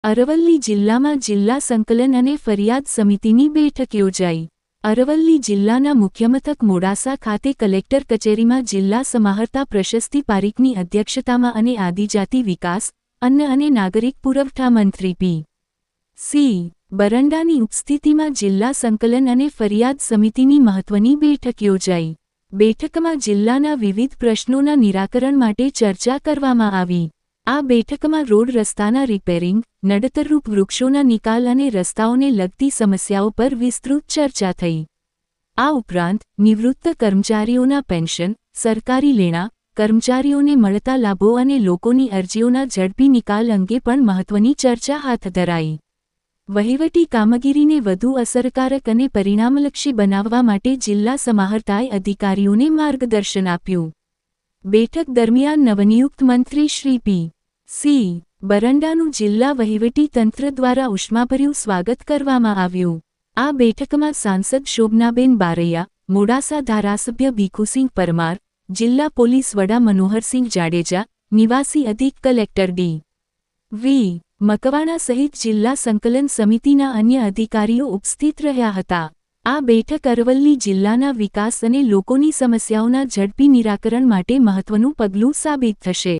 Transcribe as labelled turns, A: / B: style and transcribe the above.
A: અરવલ્લી જિલ્લામાં જિલ્લા સંકલન અને ફરિયાદ સમિતિની બેઠક યોજાઈ। અરવલ્લી જિલ્લાના મુખ્યમથક મોડાસા ખાતે કલેક્ટર કચેરીમાં જિલ્લા સમાહર્તા પ્રશસ્તિ પારીખની અધ્યક્ષતામાં અને આદિજાતિ વિકાસ, અન્ન અને નાગરિક પુરવઠા મંત્રી પી.સી. બરંડાની ઉપસ્થિતિમાં જિલ્લા સંકલન અને ફરિયાદ સમિતિની મહત્વની બેઠક યોજાઈ। બેઠકમાં જિલ્લાના વિવિધ પ્રશ્નોના નિરાકરણ માટે ચર્ચા કરવામાં આવી। આ બેઠકમાં રોડ રસ્તાના રિપેરિંગ, નડતરરૂપ વૃક્ષોના નિકાલ અને રસ્તાઓને લગતી સમસ્યાઓ પર વિસ્તૃત ચર્ચા થઈ। આ ઉપરાંત નિવૃત્ત કર્મચારીઓના પેન્શન, સરકારી લેણા, કર્મચારીઓને મળતા લાભો અને લોકોની અરજીઓના ઝડપી નિકાલ અંગે પણ મહત્વની ચર્ચા હાથ ધરાઈ। વહીવટી કામગીરીને વધુ અસરકારક અને પરિણામલક્ષી બનાવવા માટે જિલ્લા સમાહર્તાએ અધિકારીઓને માર્ગદર્શન આપ્યું। બેઠક દરમિયાન નવનિયુક્ત મંત્રી શ્રી પી.સી. બરંડાનું જિલ્લા વહીવટી તંત્ર દ્વારા ઉષ્માભર્યું સ્વાગત કરવામાં આવ્યું। આ બેઠકમાં સાંસદ શોભનાબેન બારૈયા, મોડાસા ધારાસભ્ય ભીખુસિંહ પરમાર, જિલ્લા પોલીસ વડા મનોહરસિંહ જાડેજા, નિવાસી અધિક કલેક્ટર ડી.વી. મકવાણા સહિત જિલ્લા સંકલન સમિતિના અન્ય અધિકારીઓ ઉપસ્થિત રહ્યા હતા। આ બેઠક અરવલ્લી જિલ્લાના વિકાસ અને લોકોની સમસ્યાઓના ઝડપી નિરાકરણ માટે મહત્વનું પગલું સાબિત થશે।